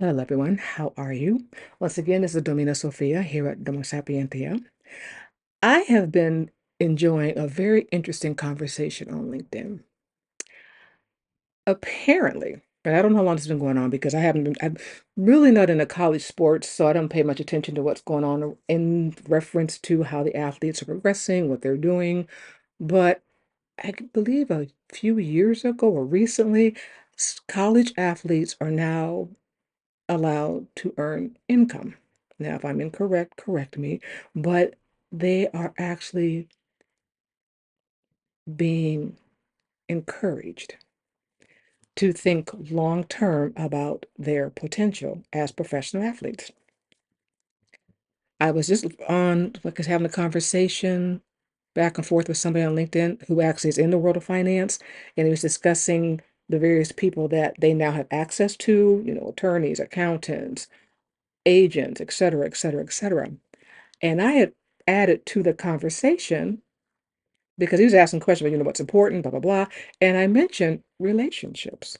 Hello, everyone. How are you? Once again, this is Domina Sofia here at Domumsapientiae. I have been enjoying a very interesting conversation on LinkedIn. Apparently, and I don't know how long this has been going on because I'm really not into college sports, so I don't pay much attention to what's going on in reference to how the athletes are progressing, what they're doing. But believe a few years ago or recently, college athletes are now allowed to earn income. Now, if I'm incorrect, correct me, but they are actually being encouraged to think long term about their potential as professional athletes. I was just on, like, having a conversation back and forth with somebody on LinkedIn who actually is in the world of finance, and he was discussing the various people that they now have access to, attorneys, accountants, agents, et cetera, et cetera, et cetera. And I had added to the conversation because he was asking questions about, what's important, blah, blah, blah. And I mentioned relationships,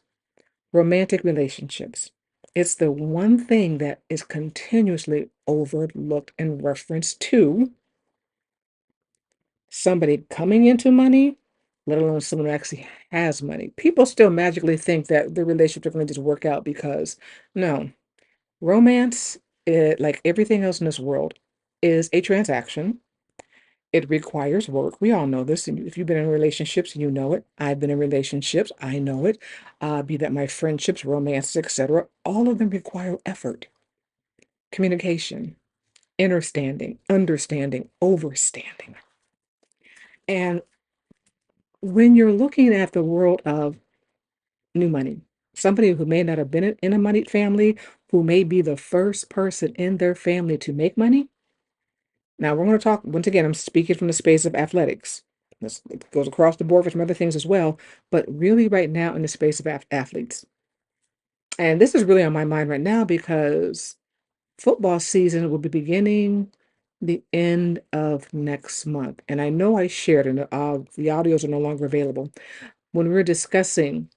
romantic relationships. It's the one thing that is continuously overlooked in reference to somebody coming into money, let alone someone who actually has money. People still magically think that the relationship are going to just work out because no, romance, like everything else in this world, is a transaction. It requires work. We all know this. And if you've been in relationships, you know it. I've been in relationships. I know it. Be that my friendships, romances, etc. All of them require effort, communication, understanding, overstanding. And when you're looking at the world of new money, somebody who may not have been in a moneyed family, who may be the first person in their family to make money. Now, we're going to talk, once again, I'm speaking from the space of athletics. This it goes across the board for some other things as well, but really right now in the space of athletes. And this is really on my mind right now because football season will be beginning the end of next month. And I know I shared, and the audios are no longer available, when we were discussing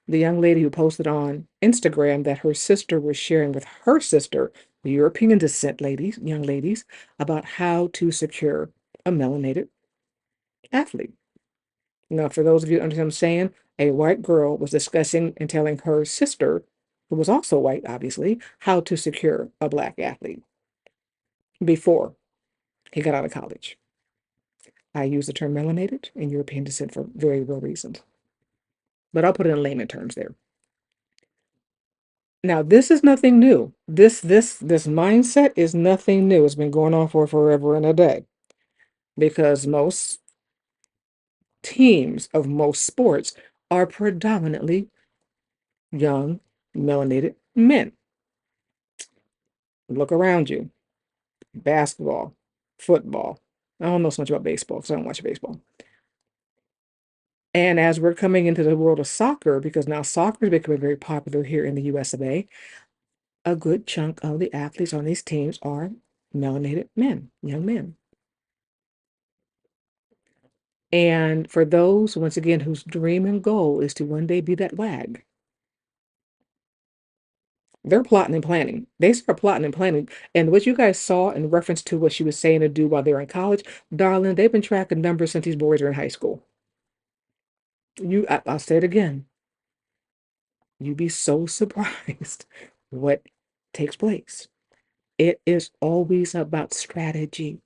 the young lady who posted on Instagram that her sister was sharing with her sister, the European descent ladies, young ladies, about how to secure a melanated athlete. Now, for those of you who understand what I'm saying, a white girl was discussing and telling her sister, who was also white, obviously, how to secure a black athlete before he got out of college. I use the term melanated and European descent for very real reasons, but I'll put it in layman terms there. Now, this is nothing new. This mindset is nothing new. It's been going on for forever and a day because most teams of most sports are predominantly young, melanated men. Look around you. Basketball, football. I don't know so much about baseball because I don't watch baseball. And as we're coming into the world of soccer, because now soccer is becoming very popular here in the US of a good chunk of the athletes on these teams are melanated men, young men. And for those, once again, whose dream and goal is to one day be that wag, they're plotting and planning. They start plotting and planning. And what you guys saw in reference to what she was saying to do while they're in college, darling, they've been tracking numbers since these boys are in high school. I'll say it again. You'd be so surprised what takes place. It is always about strategy.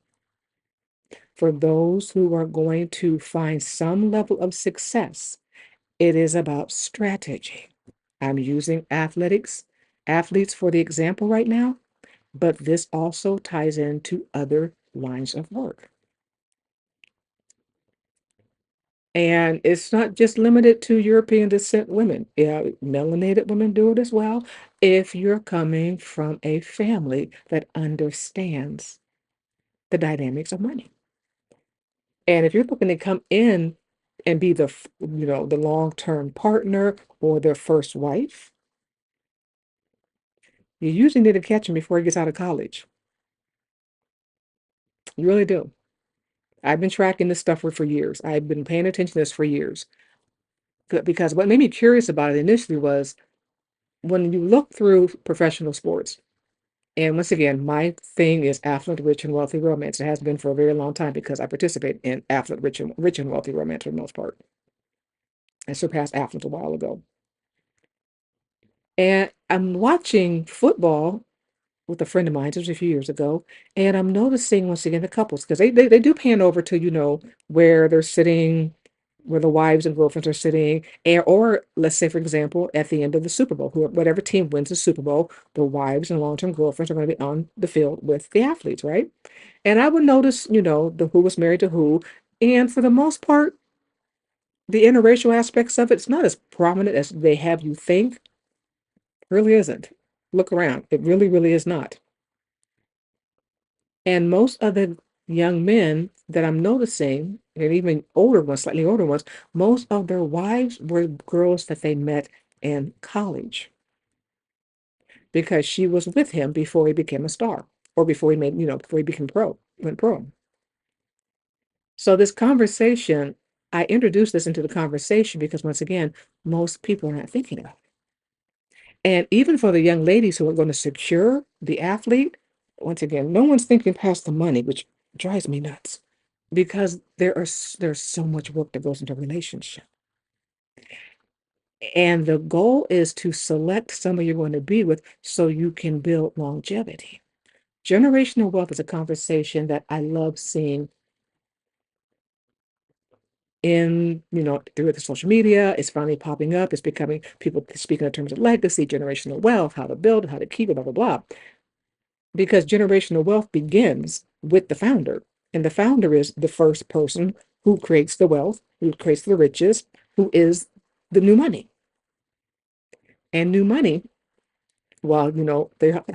For those who are going to find some level of success, it is about strategy. I'm using athletes for the example right now, but this also ties into other lines of work. And it's not just limited to European descent women. Yeah, melanated women do it as well. If you're coming from a family that understands the dynamics of money. And if you're looking to come in and be the long-term partner or their first wife, you usually need to catch him before he gets out of college. You really do. I've been tracking this stuff for years. I've been paying attention to this for years. Because what made me curious about it initially was when you look through professional sports, and once again, my thing is affluent, rich, and wealthy romance. It has been for a very long time because I participate in affluent, rich and wealthy romance for the most part. I surpassed affluent a while ago. And I'm watching football with a friend of mine, this was a few years ago, and I'm noticing once again the couples, because they do pan over to, where they're sitting, where the wives and girlfriends are sitting, and or let's say, for example, at the end of the Super Bowl, whatever team wins the Super Bowl, the wives and long-term girlfriends are going to be on the field with the athletes, right? And I would notice, the who was married to who, and for the most part, the interracial aspects of it's not as prominent as they have you think. Really isn't. Look around. It really, really is not. And most of the young men that I'm noticing, and even older ones, slightly older ones, most of their wives were girls that they met in college because she was with him before he became a star or before he made, before he became went pro. So this conversation, I introduced this into the conversation because once again, most people are not thinking about it. And even for the young ladies who are going to secure the athlete, once again, no one's thinking past the money, which drives me nuts because there's so much work that goes into a relationship. And the goal is to select somebody you're going to be with so you can build longevity. Generational wealth is a conversation that I love seeing in, through the social media. It's finally popping up. It's becoming people speaking in terms of legacy, generational wealth, how to build it, how to keep it, blah, blah, blah. Because generational wealth begins with the founder. And the founder is the first person who creates the wealth, who creates the riches, who is the new money. And new money, while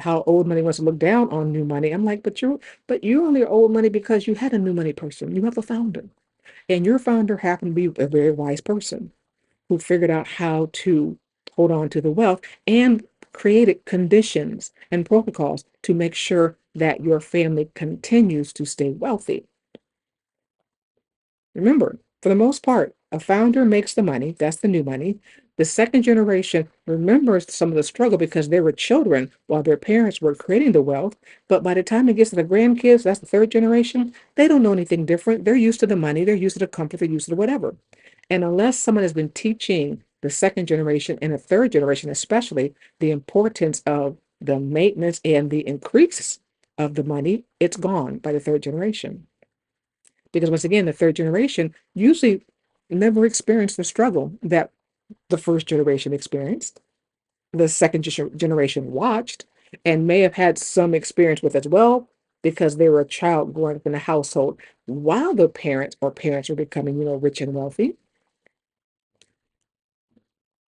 how old money wants to look down on new money, I'm like, but you only are old money because you had a new money person. You have a founder. And your founder happened to be a very wise person who figured out how to hold on to the wealth and created conditions and protocols to make sure that your family continues to stay wealthy. Remember, for the most part, a founder makes the money. That's the new money. The second generation remembers some of the struggle because they were children while their parents were creating the wealth. But by the time it gets to the grandkids, that's the third generation, they don't know anything different. They're used to the money, they're used to the comfort, they're used to the whatever. And unless someone has been teaching the second generation and the third generation, especially, the importance of the maintenance and the increase of the money, it's gone by the third generation. Because once again, the third generation usually never experienced the struggle that the first generation experienced, the second generation watched, and may have had some experience with as well because they were a child growing up in a household while the parents were becoming, rich and wealthy.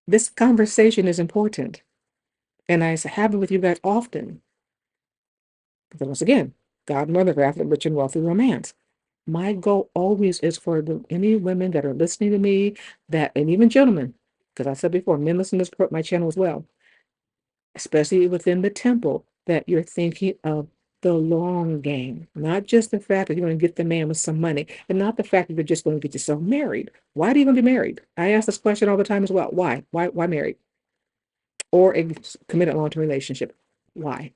This conversation is important, and I have it with you guys often because once again, godmother of Affluent, rich and wealthy romance. My goal always is for any women that are listening to me, and even gentlemen, because I said before, men listen to my channel as well, especially within the temple, that you're thinking of the long game, not just the fact that you're going to get the man with some money, and not the fact that you're just going to get yourself married. Why do you want to be married? I ask this question all the time as well. Why? Why married? Or a committed long-term relationship? Why?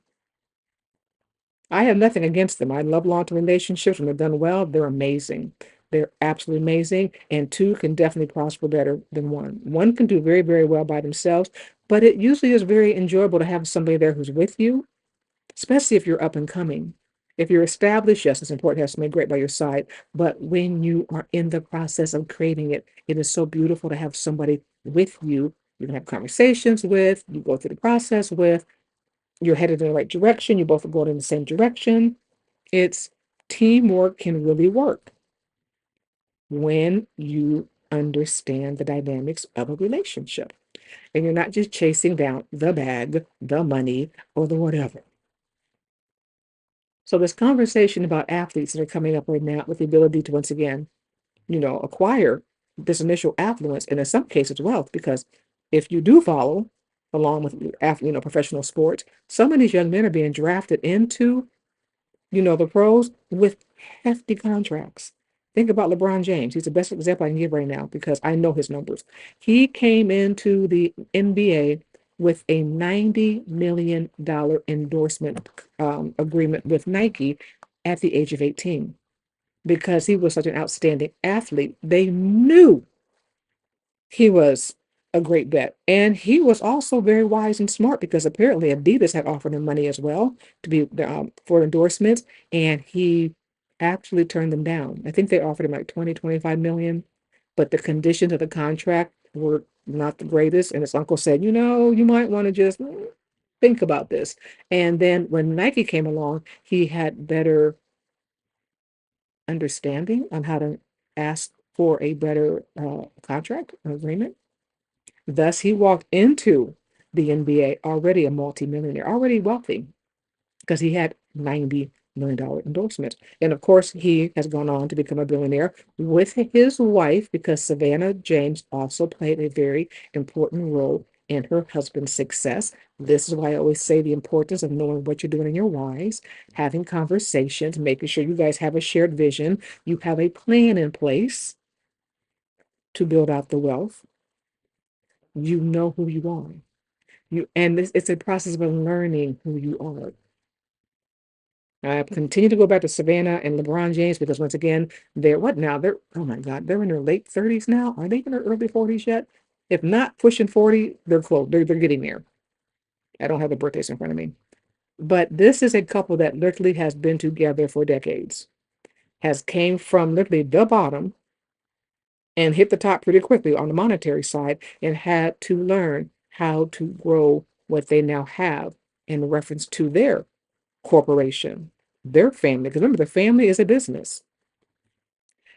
I have nothing against them. I love long-term relationships. When they're done well, they're amazing. They're absolutely amazing. And two can definitely prosper better than one. One can do very, very well by themselves, but it usually is very enjoyable to have somebody there who's with you, especially if you're up and coming. If you're established, yes, it's important to have somebody great by your side. But when you are in the process of creating it, it is so beautiful to have somebody with you. You can have conversations with, you go through the process with, you're headed in the right direction, you both are going in the same direction. It's teamwork can really work when you understand the dynamics of a relationship and you're not just chasing down the bag, the money, or the whatever. So this conversation about athletes that are coming up right now with the ability to once again, acquire this initial affluence and in some cases wealth, because if you do follow along with professional sports, some of these young men are being drafted into the pros with hefty contracts. Think about LeBron James. He's the best example I can give right now because I know his numbers. He came into the NBA with a $90 million endorsement agreement with Nike at the age of 18 because he was such an outstanding athlete. They knew he was a great bet. And he was also very wise and smart because apparently Adidas had offered him money as well to be for endorsements, and he actually turned them down. I think they offered him like 25 million, but the conditions of the contract were not the greatest. And his uncle said, you might want to just think about this. And then when Nike came along, he had better understanding on how to ask for a better contract, agreement. Thus, he walked into the NBA already a multimillionaire, already wealthy, because he had $90 million endorsement. And of course, he has gone on to become a billionaire with his wife because Savannah James also played a very important role in her husband's success. This is why I always say the importance of knowing what you're doing in your wives, having conversations, making sure you guys have a shared vision, you have a plan in place to build out the wealth. You know who you are. It's a process of learning who you are. I continue to go back to Savannah and LeBron James because once again, they're what now? They're oh my God, they're in their late 30s now. Are they in their early 40s yet? If not pushing 40, they're close. They're getting there. I don't have the birthdays in front of me. But this is a couple that literally has been together for decades, has came from literally the bottom and hit the top pretty quickly on the monetary side and had to learn how to grow what they now have in reference to their corporation, their family. Because remember, the family is a business.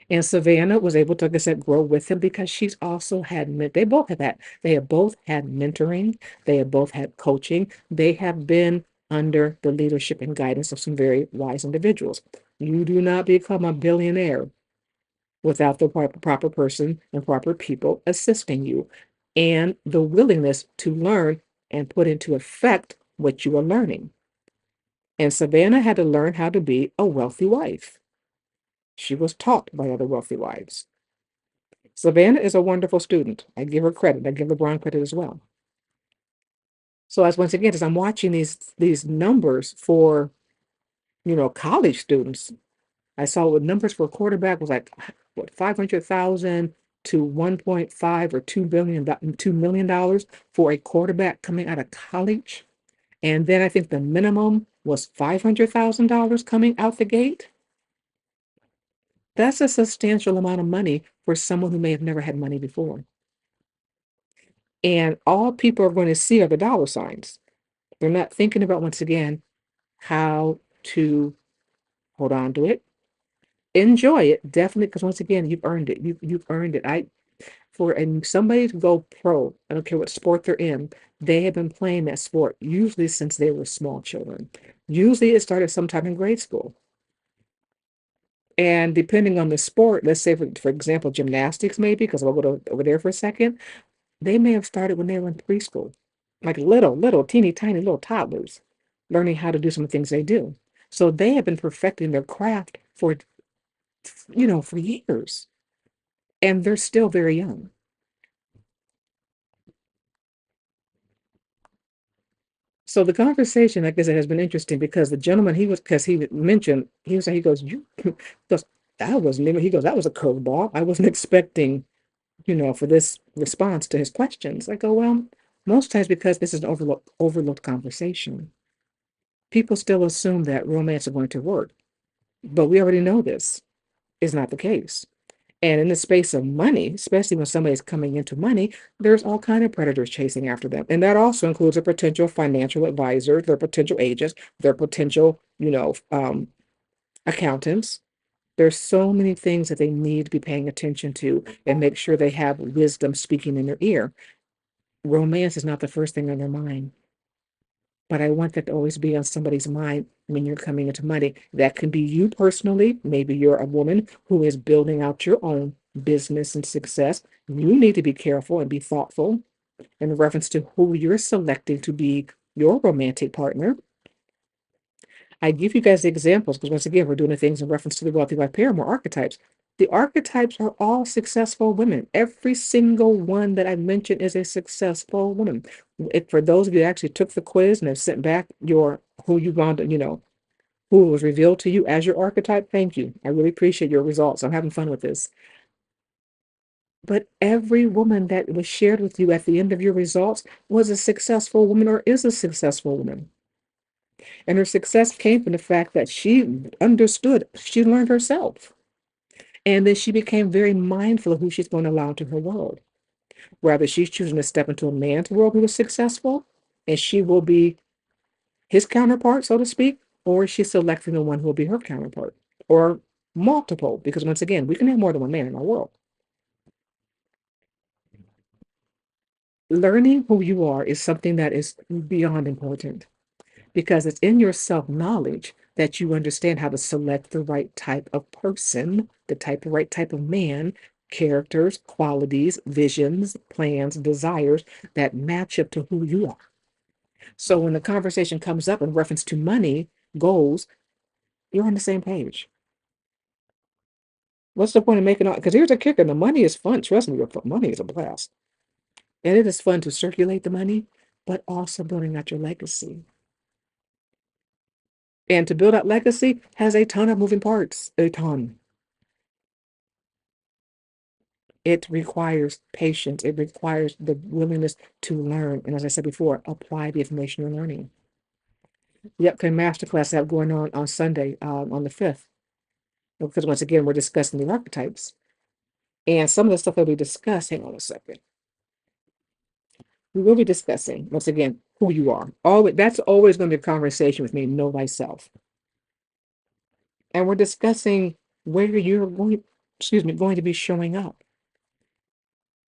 And Savannah was able to, like I said, grow with him because she's also had, they both have had, they have both had mentoring. They have both had coaching. They have been under the leadership and guidance of some very wise individuals. You do not become a billionaire without the proper person and proper people assisting you and the willingness to learn and put into effect what you are learning. And Savannah had to learn how to be a wealthy wife. She was taught by other wealthy wives. Savannah is a wonderful student. I give her credit. I give LeBron credit as well. So as once again, as I'm watching these numbers for, college students, I saw what numbers for a quarterback was like, what, 500,000 to 1.5 or $2 million for a quarterback coming out of college. And then I think the minimum was $500,000 coming out the gate. That's a substantial amount of money for someone who may have never had money before. And all people are going to see are the dollar signs. They're not thinking about, once again, how to hold on to it, enjoy it, definitely, because once again, you've earned it. You've earned it. And somebody to go pro, I don't care what sport they're in, they have been playing that sport usually since they were small children. Usually it started sometime in grade school. And depending on the sport, let's say for example, gymnastics maybe, because I'll go over there for a second, they may have started when they were in preschool, like little, teeny tiny little toddlers, learning how to do some things they do. So they have been perfecting their craft for years, and they're still very young. So the conversation, like I said, has been interesting because the gentleman because he mentioned, he goes, goes, that was a curveball. I wasn't expecting, for this response to his questions. I go, well, most times because this is an overlooked conversation, people still assume that romance is going to work, but we already know this is not the case. And in the space of money, especially when somebody's coming into money, there's all kind of predators chasing after them. And that also includes a potential financial advisor, their potential agents, their potential, accountants. There's so many things that they need to be paying attention to and make sure they have wisdom speaking in their ear. Romance is not the first thing on their mind, but I want that to always be on somebody's mind when you're coming into money. That can be you personally. Maybe you're a woman who is building out your own business and success. You need to be careful and be thoughtful in reference to who you're selecting to be your romantic partner. I give you guys the examples because once again, we're doing the things in reference to the wealthy wife Paramour archetypes. The archetypes are all successful women. Every single one that I mentioned is a successful woman. For those of you that actually took the quiz and have sent back your who you wanted, who was revealed to you as your archetype, thank you. I really appreciate your results. I'm having fun with this. But every woman that was shared with you at the end of your results was a successful woman or is a successful woman. And her success came from the fact that she understood, she learned herself. And then she became very mindful of who she's going to allow into her world. Whether she's choosing to step into a man's world who is successful, and she will be his counterpart, so to speak, or she's selecting the one who will be her counterpart, or multiple, because once again, we can have more than one man in our world. Learning who you are is something that is beyond important because it's in your self-knowledge that you understand how to select the right type of person, the right type of man, characters, qualities, visions, plans, desires that match up to who you are. So when the conversation comes up in reference to money, goals, you're on the same page. What's the point of making all? Because here's the kicker: the money is fun. Trust me, money is a blast, and it is fun to circulate the money, but also building out your legacy. And to build out legacy has a ton of moving parts, a ton. It requires patience. It requires the willingness to learn. And as I said before, apply the information you're learning. The upcoming masterclass I have going on Sunday, on the 5th, because once again, we're discussing the archetypes. And some of the stuff that we discuss, hang on a second. We will be discussing, once again, who you are. Always, that's always going to be a conversation with me, know thyself. And we're discussing where you're going to be showing up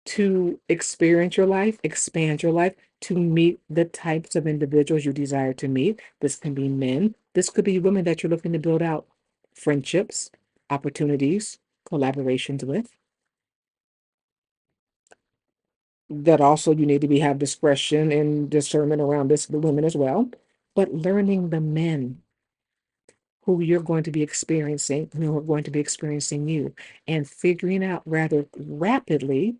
to experience your life, expand your life, to meet the types of individuals you desire to meet. This can be men, this could be women that you're looking to build out friendships, opportunities, collaborations with. That also you need to have discretion and discernment around the women as well. But learning the men who you're going to be experiencing, who are going to be experiencing you, and figuring out rather rapidly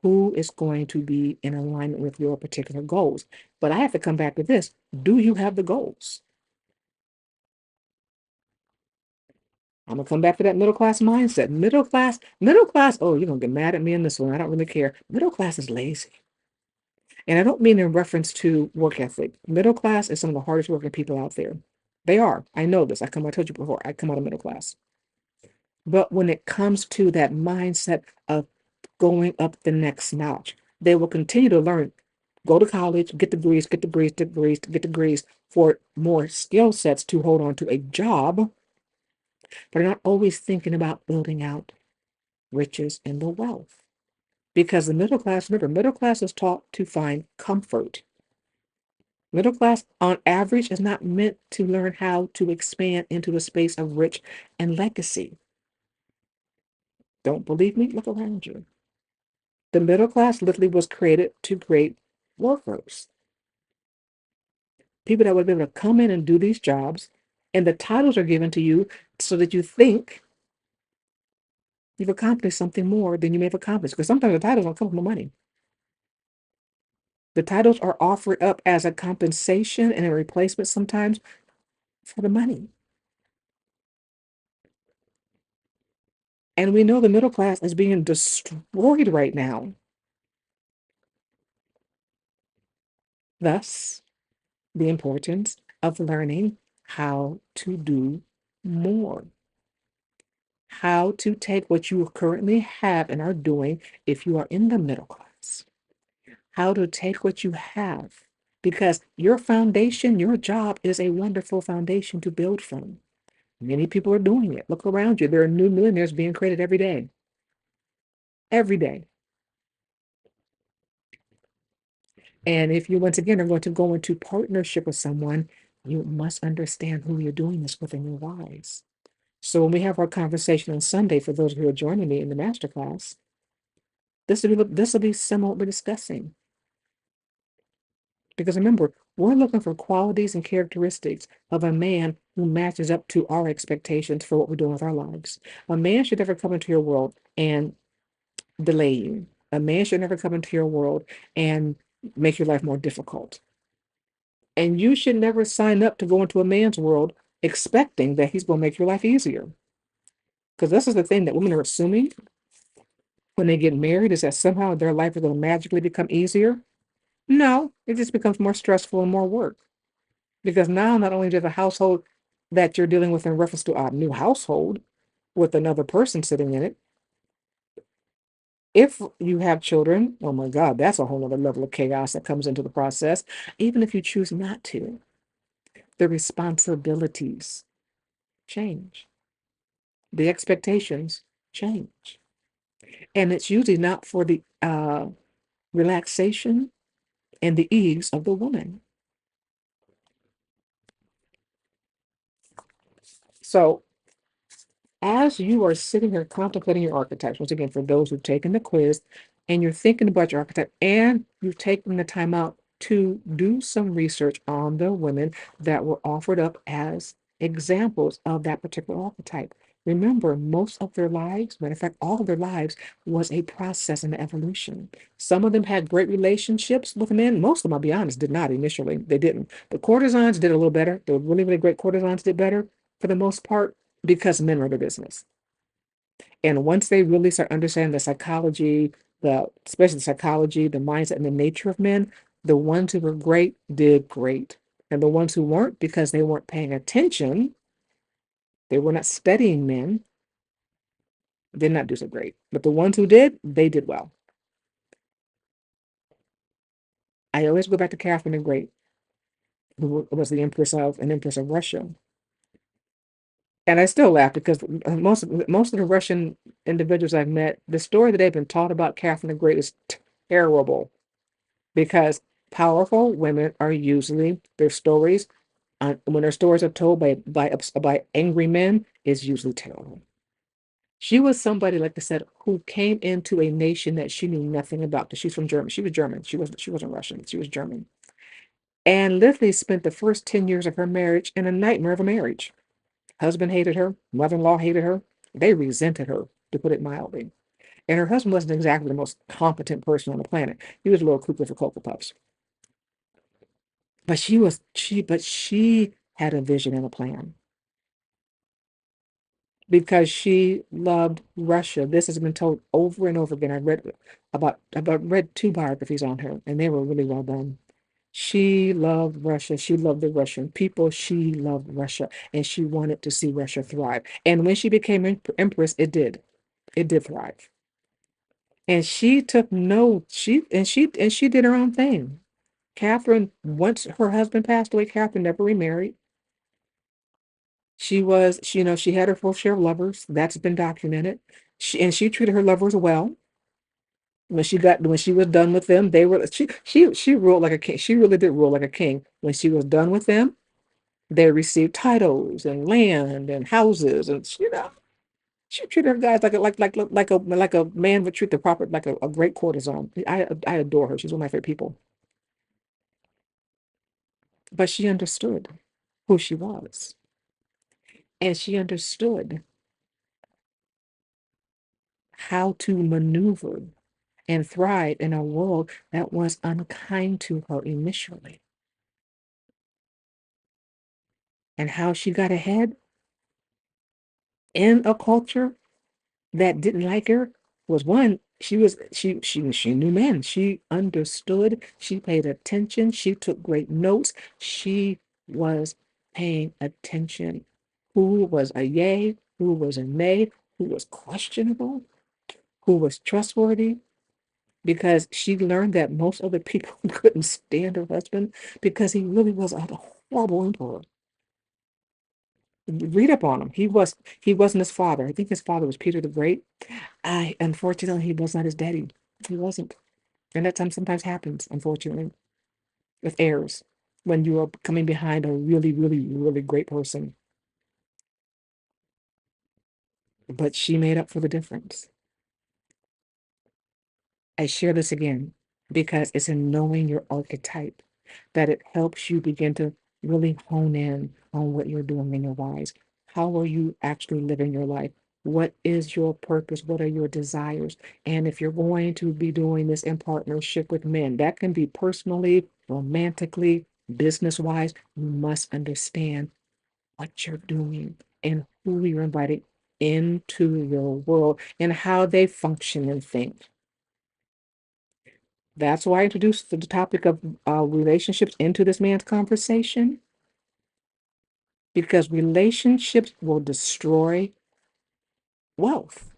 who is going to be in alignment with your particular goals. But I have to come back to this. Do you have the goals? I'm gonna come back to that middle class mindset. Middle class. Oh, you're gonna get mad at me in this one. I don't really care. Middle class is lazy. And I don't mean in reference to work ethic. Middle class is some of the hardest working people out there. They are. I know this. I told you before, I come out of middle class. But when it comes to that mindset of going up the next notch, they will continue to learn, go to college, get degrees, get degrees for more skill sets to hold on to a job, but are not always thinking about building out riches and the wealth. Because the middle class, remember, middle class is taught to find comfort. Middle class, on average, is not meant to learn how to expand into a space of rich and legacy. Don't believe me? Look around you. The middle class literally was created to create workers, people that would be able to come in and do these jobs, and the titles are given to you so that you think you've accomplished something more than you may have accomplished. Because sometimes the titles don't come from the money. The titles are offered up as a compensation and a replacement sometimes for the money. And we know the middle class is being destroyed right now. Thus, the importance of learning how to do more. How to take what you currently have and are doing if you are in the middle class. How to take what you have, because your foundation, your job is a wonderful foundation to build from. Many people are doing it. Look around you. There are new millionaires being created every day. Every day. And if you, once again, are going to go into partnership with someone, you must understand who you're doing this with and your whys. So when we have our conversation on Sunday, for those who are joining me in the masterclass, this will be some of what we're discussing. Because remember, we're looking for qualities and characteristics of a man who matches up to our expectations for what we're doing with our lives. A man should never come into your world and delay you. A man should never come into your world and make your life more difficult. And you should never sign up to go into a man's world expecting that he's going to make your life easier. Because this is the thing that women are assuming when they get married, is that somehow their life is going to magically become easier. No, it just becomes more stressful and more work. Because now, not only does the household that you're dealing with in reference to a new household with another person sitting in it, if you have children, oh my God, that's a whole other level of chaos that comes into the process. Even if you choose not to, the responsibilities change, the expectations change. And it's usually not for the relaxation and the ease of the woman. So as you are sitting here contemplating your archetypes, once again, for those who've taken the quiz and you're thinking about your archetype and you've taken the time out to do some research on the women that were offered up as examples of that particular archetype. Remember, most of their lives, matter of fact, all of their lives was a process and evolution. Some of them had great relationships with men. Most of them, I'll be honest, did not initially. They didn't. The courtesans did a little better. The really, really great courtesans did better for the most part because men were the business. And once they really start understanding the psychology, especially the psychology, the mindset, and the nature of men, the ones who were great did great. And the ones who weren't, because they weren't paying attention, they were not studying men, did not do so great. But the ones who did, they did well. I always go back to Catherine the Great, who was the Empress of Russia. And I still laugh because most of the Russian individuals I've met, the story that they've been taught about Catherine the Great is terrible, because powerful women are usually their stories, when their stories are told by angry men, is usually terrible. She was somebody, like I said, who came into a nation that she knew nothing about. Because she's from Germany. She was German. She wasn't Russian. She was German. And literally spent the first 10 years of her marriage in a nightmare of a marriage. Husband hated her, mother-in-law hated her. They resented her, to put it mildly. And her husband wasn't exactly the most competent person on the planet. He was a little cuckoo for Cocoa Puffs. But she had a vision and a plan, because she loved Russia. This has been told over and over again. I read two biographies on her, and they were really well done. She loved Russia. She loved the Russian people. She loved Russia, and she wanted to see Russia thrive. And when she became empress, it did. It did thrive. And she took note. She did her own thing. Catherine, once her husband passed away, Catherine never remarried. She had her full share of lovers. That's been documented. She treated her lovers well. When she was done with them, she ruled like a king. She really did rule like a king. When she was done with them, they received titles and land and houses, and she treated her guys like a man would treat the proper, like a great courtesan. I adore her. She's one of my favorite people. But she understood who she was, and she understood how to maneuver and thrive in a world that was unkind to her initially. And how she got ahead in a culture that didn't like her was, one, she knew men. She understood, she paid attention, she took great notes, she was paying attention. Who was a yay, who was a nay, who was questionable, who was trustworthy, because she learned that most other people couldn't stand her husband because he really was a horrible emperor. Read up on him. He wasn't his father. I think his father was Peter the Great. Unfortunately, he was not his daddy. He wasn't. And that sometimes happens, unfortunately, with heirs, when you are coming behind a really, really, really great person. But she made up for the difference. I share this again because it's in knowing your archetype that it helps you begin to really hone in on what you're doing in your lives. How are you actually living your life? What is your purpose? What are your desires? And if you're going to be doing this in partnership with men, that can be personally, romantically, business wise, you must understand what you're doing and who you're inviting into your world and how they function and think. That's why I introduced the topic of relationships into this man's conversation, because relationships will destroy wealth.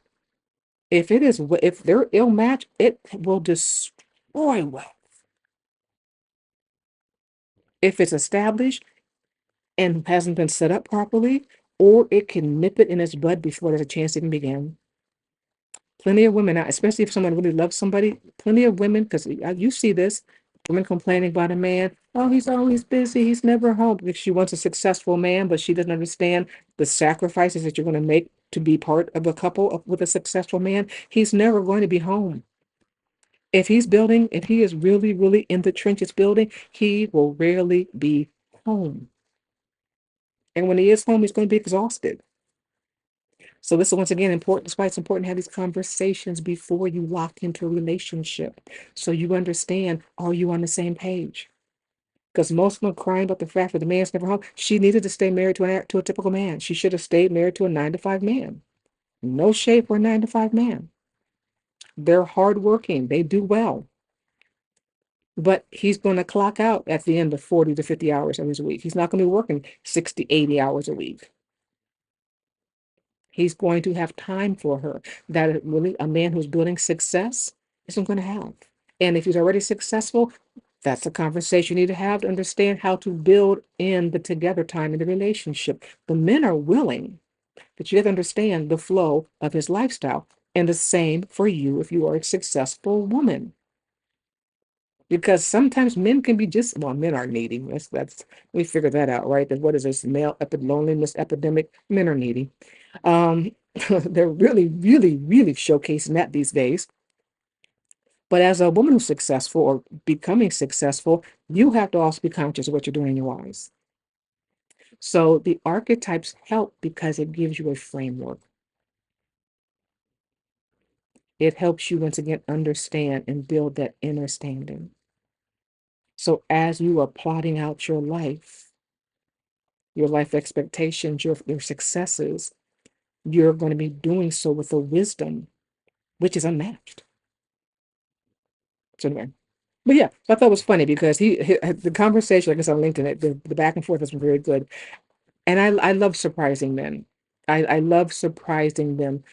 If they're ill matched, it will destroy wealth. If it's established and hasn't been set up properly, or it can nip it in its bud before there's a chance it can begin. Plenty of women, especially if someone really loves somebody, plenty of women, because you see this, women complaining about a man, oh, he's always busy, he's never home, because she wants a successful man, but she doesn't understand the sacrifices that you're going to make to be part of a couple with a successful man. He's never going to be home. If he is really, really in the trenches building, he will rarely be home. And when he is home, he's going to be exhausted. So this is once again important. That's why it's important to have these conversations before you lock into a relationship. So you understand, are you on the same page? Because most of them are crying about the fact that the man's never home. She needed to stay married to a typical man. She should have stayed married to a 9 to 5 man. No shade for a 9 to 5 man. They're hardworking. They do well. But he's going to clock out at the end of 40 to 50 hours of his week. He's not going to be working 60, 80 hours a week. He's going to have time for her that really a man who's building success isn't going to have. And if he's already successful, that's a conversation you need to have to understand how to build in the together time in the relationship. The men are willing, but you have to understand the flow of his lifestyle. And the same for you if you are a successful woman. Because sometimes men can be men are needy. We figured that out, right? That what is this loneliness epidemic? Men are needy. Um, they're really, really, really showcasing that these days. But as a woman who's successful or becoming successful, you have to also be conscious of what you're doing in your lives. So the archetypes help because it gives you a framework. It helps you once again understand and build that inner standing. So as you are plotting out your life expectations, your successes, you're going to be doing so with a wisdom which is unmatched. So anyway, but yeah, I thought it was funny because the conversation, like I said on LinkedIn, the back and forth has been very good, and I love surprising men. I love surprising them,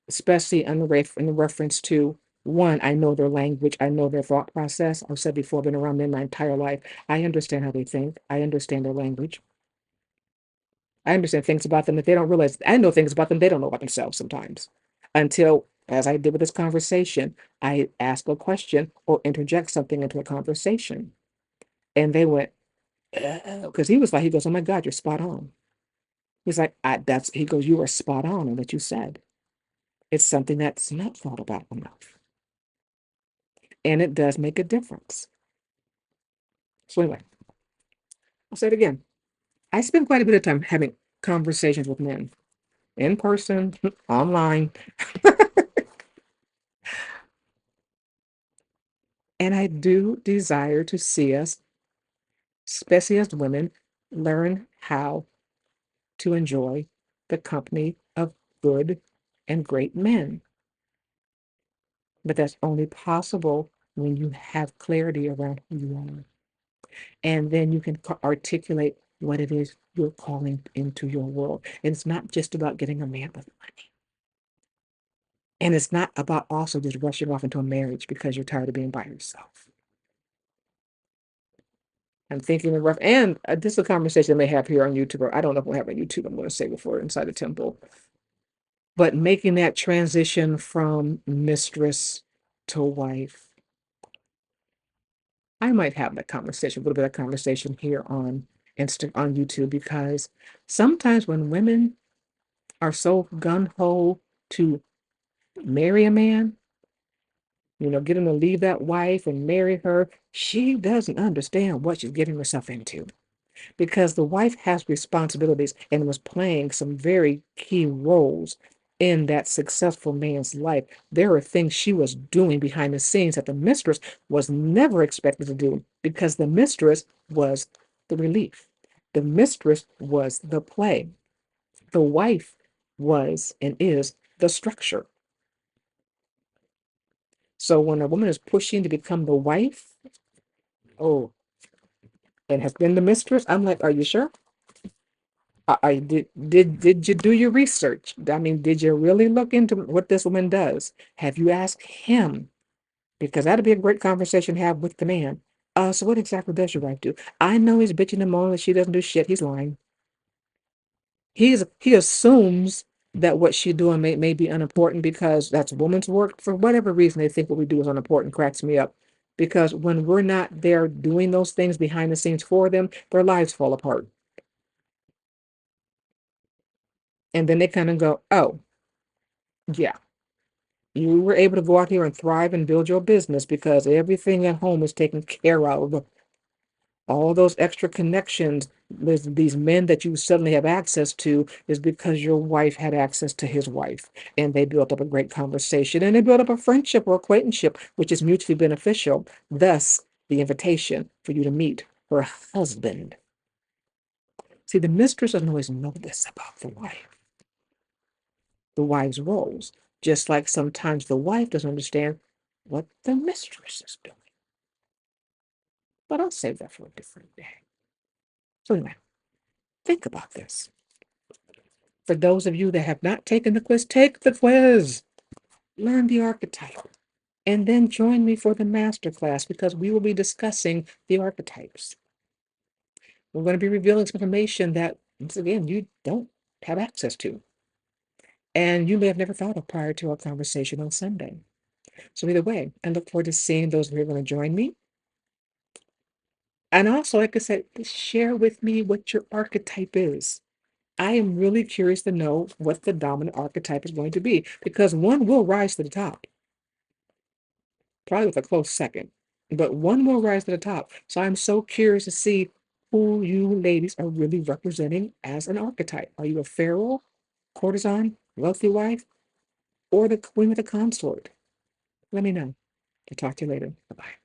especially in reference to one. I know their language, I know their thought process. I've said before, I've been around men my entire life. I understand how they think. I understand their language. I understand things about them that they don't realize. I know things about them they don't know about themselves sometimes. Until, as I did with this conversation, I ask a question or interject something into a conversation. And they went, because he goes, oh my God, you're spot on. He's like, he goes, you are spot on in what you said. It's something that's not thought about enough. And it does make a difference. So anyway, I'll say it again. I spend quite a bit of time having conversations with men in person, online. And I do desire to see us, especially as women, learn how to enjoy the company of good and great men. But that's only possible when you have clarity around who you are. And then you can articulate what it is you're calling into your world. And it's not just about getting a man with money. And it's not about also just rushing off into a marriage because you're tired of being by yourself. I'm thinking of this is a conversation I may have here on YouTube, or I don't know if we'll have on YouTube. I'm going to say before Inside the Temple, but making that transition from mistress to wife, I might have that conversation, a little bit of conversation here on on YouTube, because sometimes when women are so gun ho to marry a man, get him to leave that wife and marry her, she doesn't understand what she's getting herself into. because the wife has responsibilities and was playing some very key roles in that successful man's life. There are things she was doing behind the scenes that the mistress was never expected to do because the mistress was the relief. The mistress was the play. The wife was and is the structure. So when a woman is pushing to become the wife, oh, and has been the mistress, I'm like, are you sure? Did you do your research? I mean, did you really look into what this woman does? Have you asked him? Because that'd be a great conversation to have with the man. So what exactly does your wife do? I know he's bitching and moaning that she doesn't do shit. He's lying. He assumes that what she's doing may be unimportant because that's woman's work. For whatever reason, they think what we do is unimportant. Cracks me up. Because when we're not there doing those things behind the scenes for them, their lives fall apart. And then they kind of go, oh, yeah, you were able to go out here and thrive and build your business because everything at home is taken care of. All those extra connections, these men that you suddenly have access to, is because your wife had access to his wife. And they built up a great conversation and they built up a friendship or acquaintanceship, which is mutually beneficial. Thus, the invitation for you to meet her husband. See, the mistress doesn't always know this about the wife's roles, just like sometimes the wife doesn't understand what the mistress is doing. But I'll save that for a different day. So anyway, think about this. For those of you that have not taken the quiz, take the quiz. Learn the archetype. And then join me for the masterclass because we will be discussing the archetypes. We're going to be revealing some information that, once again, you don't have access to. And you may have never thought of prior to our conversation on Sunday. So either way, I look forward to seeing those who are going to join me. And also, like I said, share with me what your archetype is. I am really curious to know what the dominant archetype is going to be because one will rise to the top, probably with a close second, but one will rise to the top. So I'm so curious to see who you ladies are really representing as an archetype. Are you a pharaoh, courtesan, wealthy wife, or the queen with a consort? Let me know. I'll talk to you later. Bye-bye.